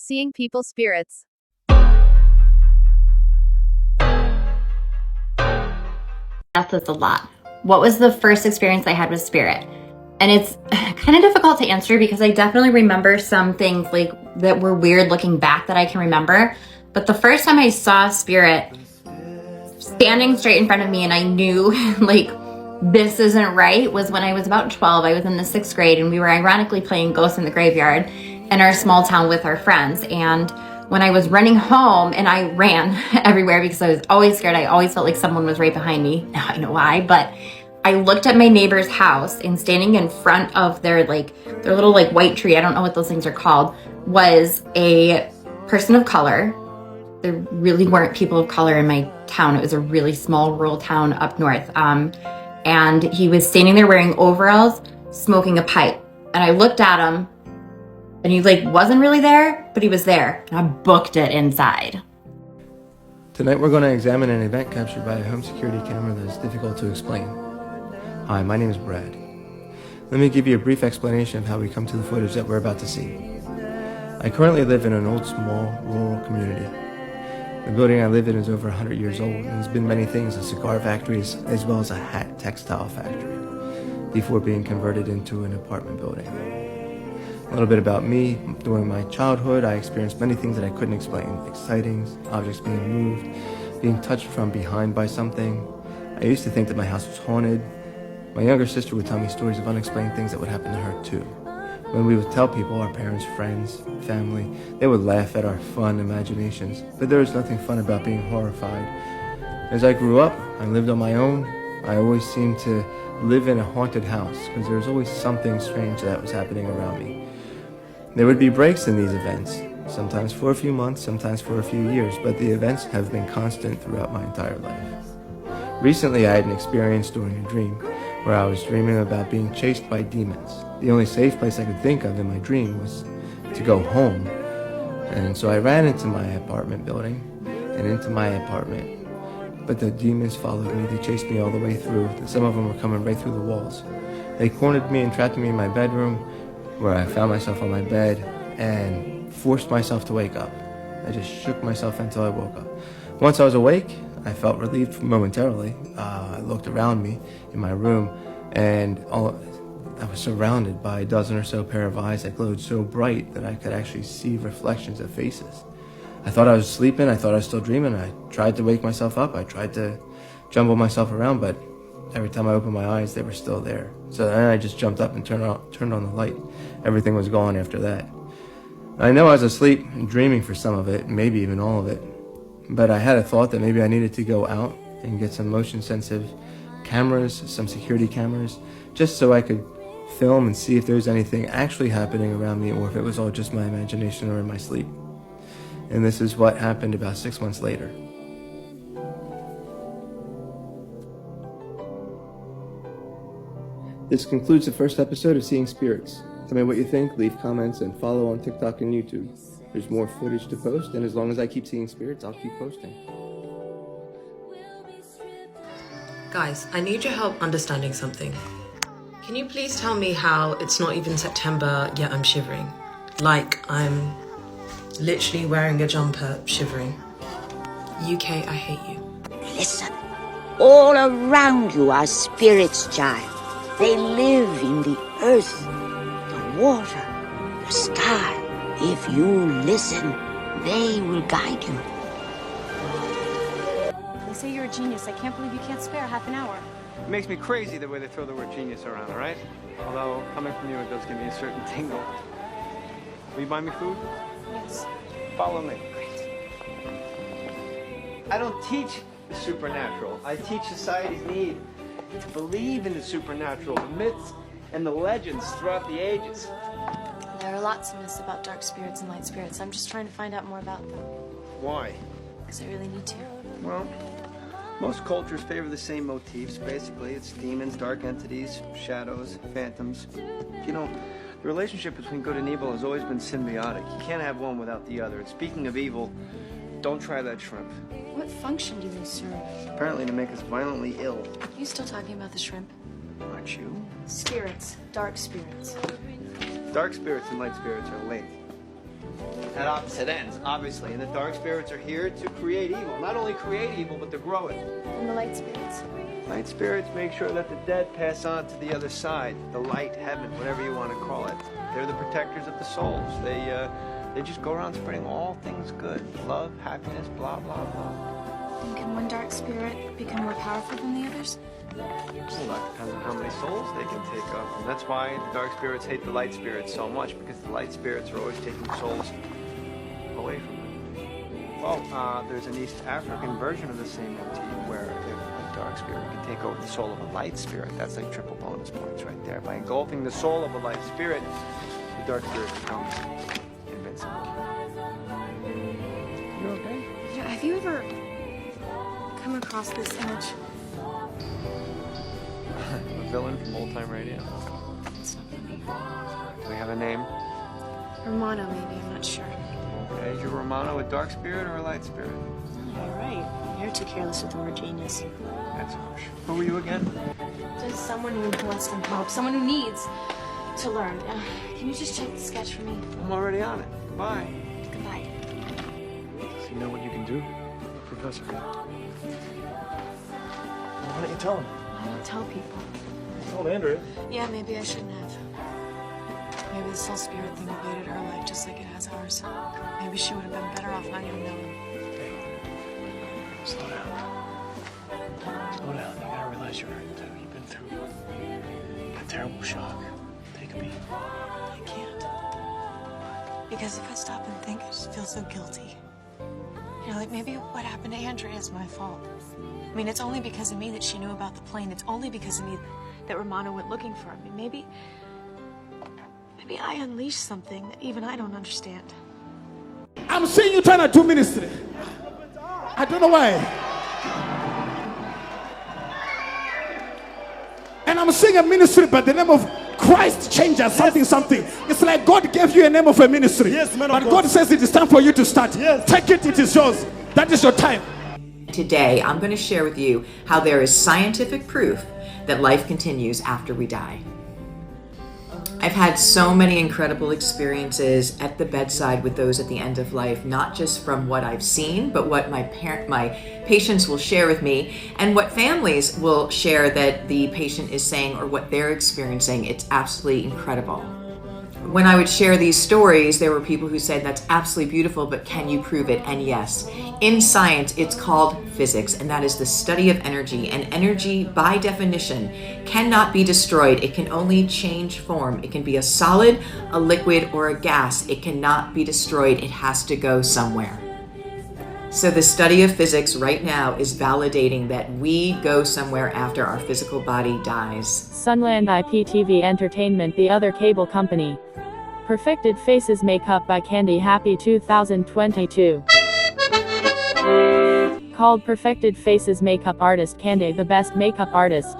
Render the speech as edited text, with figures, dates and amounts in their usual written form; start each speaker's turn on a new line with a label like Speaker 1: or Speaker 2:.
Speaker 1: Seeing People's Spirits.
Speaker 2: Death was a lot. What was the first experience I had with spirit? And it's kind of difficult to answer because I definitely remember some things like that were weird looking back that I can remember. But the first time I saw spirit standing straight in front of me and I knew like this isn't right was when I was about 12. I was in the 6th grade and we were ironically playing Ghosts in the Graveyard in our small town with our friends. And when I was running home, and I ran everywhere because I was always scared. I always felt like someone was right behind me. Now I know why, but I looked at my neighbor's house and standing in front of their little like white tree, I don't know what those things are called, was a person of color. There really weren't people of color in my town. It was a really small rural town up north. And he was standing there wearing overalls, smoking a pipe. And I looked at him and he wasn't really there, but he was there. And I booked it inside.
Speaker 3: Tonight we're going to examine an event captured by a home security camera that is difficult to explain. Hi, my name is Brad. Let me give you a brief explanation of how we come to the footage that we're about to see. I currently live in an old, small, rural community. The building I live in is over 100 years old and has been many things, a cigar factory as well as a hat textile factory, before being converted into an apartment building. A little bit about me. During my childhood, I experienced many things that I couldn't explain. Excitings, objects being moved, being touched from behind by something. I used to think that my house was haunted. My younger sister would tell me stories of unexplained things that would happen to her too. When we would tell people, our parents, friends, family, they would laugh at our fun imaginations, but there was nothing fun about being horrified. As I grew up, I lived on my own. I always seemed to live in a haunted house because there was always something strange that was happening around me. There would be breaks in these events, sometimes for a few months, sometimes for a few years, but the events have been constant throughout my entire life. Recently, I had an experience during a dream where I was dreaming about being chased by demons. The only safe place I could think of in my dream was to go home. And so I ran into my apartment building and into my apartment. But the demons followed me. They chased me all the way through. Some of them were coming right through the walls. They cornered me and trapped me in my bedroom, where I found myself on my bed and forced myself to wake up. I just shook myself until I woke up. Once I was awake, I felt relieved momentarily. I looked around me in my room, and I was surrounded by a dozen or so pair of eyes that glowed so bright that I could actually see reflections of faces. I thought I was sleeping. I thought I was still dreaming. I tried to wake myself up. I tried to jumble myself around, but every time I opened my eyes, they were still there. So then I just jumped up and turned on the light. Everything was gone after that. I know I was asleep and dreaming for some of it, maybe even all of it. But I had a thought that maybe I needed to go out and get some motion-sensitive cameras, some security cameras, just so I could film and see if there was anything actually happening around me or if it was all just my imagination or in my sleep. And this is what happened about 6 months later. This concludes the first episode of Seeing Spirits. Tell me what you think, leave comments, and follow on TikTok and YouTube. There's more footage to post, and as long as I keep seeing spirits, I'll keep posting.
Speaker 4: Guys, I need your help understanding something. Can you please tell me how it's not even September yet I'm shivering? Like I'm literally wearing a jumper, shivering. UK, I hate you.
Speaker 5: Listen, all around you are spirits, child. They live in the earth, the water, the sky. If you listen, they will guide you.
Speaker 6: They say you're a genius. I can't believe you can't spare half an hour.
Speaker 7: It makes me crazy the way they throw the word genius around, all right? Although, coming from you, it does give me a certain tingle. Will you buy me food?
Speaker 6: Yes.
Speaker 7: Follow me. I don't teach the supernatural. I teach society's need to believe in the supernatural, the myths and the legends throughout the ages.
Speaker 6: There are lots of myths about dark spirits and light spirits. I'm just trying to find out more about them.
Speaker 7: Why?
Speaker 6: Because I really need to.
Speaker 7: Well, most cultures favor the same motifs. Basically, it's demons, dark entities, shadows, phantoms. You know, the relationship between good and evil has always been symbiotic. You can't have one without the other. And speaking of evil, don't try that shrimp.
Speaker 6: What function do they serve?
Speaker 7: Apparently to make us violently ill.
Speaker 6: Are you still talking about the shrimp?
Speaker 7: Aren't you?
Speaker 6: Spirits. Dark spirits.
Speaker 7: Dark spirits and light spirits are linked. at opposite ends, obviously. And the dark spirits are here to create evil. Not only create evil, but to grow it.
Speaker 6: And the light spirits.
Speaker 7: Light spirits make sure that the dead pass on to the other side, the light, heaven, whatever you want to call it. They're the protectors of the souls. They just go around spreading all things good, love, happiness, blah, blah, blah.
Speaker 6: And can one dark spirit become more powerful than the others?
Speaker 7: Well, that depends on how many souls they can take up. And that's why the dark spirits hate the light spirits so much, because the light spirits are always taking souls away from them. Well, there's an East African version of the same motif where if a dark spirit can take over the soul of a light spirit, that's like triple bonus points right there. By engulfing the soul of a light spirit, the dark spirit becomes invincible. You okay?
Speaker 6: Yeah, have you ever come across this image?
Speaker 7: A villain from old time radio.
Speaker 6: It's not for me.
Speaker 7: Do we have a name?
Speaker 6: Romano, maybe, I'm not sure.
Speaker 7: Okay, is your Romano a dark spirit or a light spirit?
Speaker 1: You're right. You're too careless with the word genius.
Speaker 7: That's harsh. Who were you again?
Speaker 6: Just someone who wants some help, someone who needs to learn. Can you just check the sketch for me?
Speaker 7: I'm already on it. Goodbye.
Speaker 6: Goodbye.
Speaker 8: Does he know what you can do, Professor? Why don't you tell him?
Speaker 6: I don't tell people.
Speaker 8: Told Andrea.
Speaker 6: Yeah, maybe I shouldn't have. Maybe this whole spirit thing invaded her life just like it has ours. Maybe she would have been better off not even knowing.
Speaker 8: Slow down. Slow down. You gotta realize you're hurt too. You've been through a terrible shock. Take a beat.
Speaker 6: I can't. Because if I stop and think, I just feel so guilty. You know, like maybe what happened to Andrea is my fault. I mean, it's only because of me that she knew about the plane. It's only because of me that Romano went looking for him. And maybe I unleashed something that even I don't understand.
Speaker 9: I'm seeing you trying to do ministry. I don't know why. And I'm seeing a ministry by the name of Christ Changer, something. It's like God gave you a name of a ministry.
Speaker 8: Yes, man of
Speaker 9: but
Speaker 8: God.
Speaker 9: God says it is time for you to start.
Speaker 8: Yes.
Speaker 9: Take it, it is yours. That is your time.
Speaker 10: Today, I'm going to share with you how there is scientific proof that life continues after we die. I've had so many incredible experiences at the bedside with those at the end of life, not just from what I've seen, but what my patients will share with me, and what families will share that the patient is saying or what they're experiencing. It's absolutely incredible. When I would share these stories, there were people who said, that's absolutely beautiful, but can you prove it? And yes, in science, it's called physics, and that is the study of energy. And energy, by definition, cannot be destroyed. It can only change form. It can be a solid, a liquid, or a gas. It cannot be destroyed. It has to go somewhere. So the study of physics right now is validating that we go somewhere after our physical body dies.
Speaker 11: Sunland IPTV Entertainment, the other cable company. Perfected Faces Makeup by Candy Happy 2022. Called Perfected Faces Makeup Artist Candy, the best makeup artist.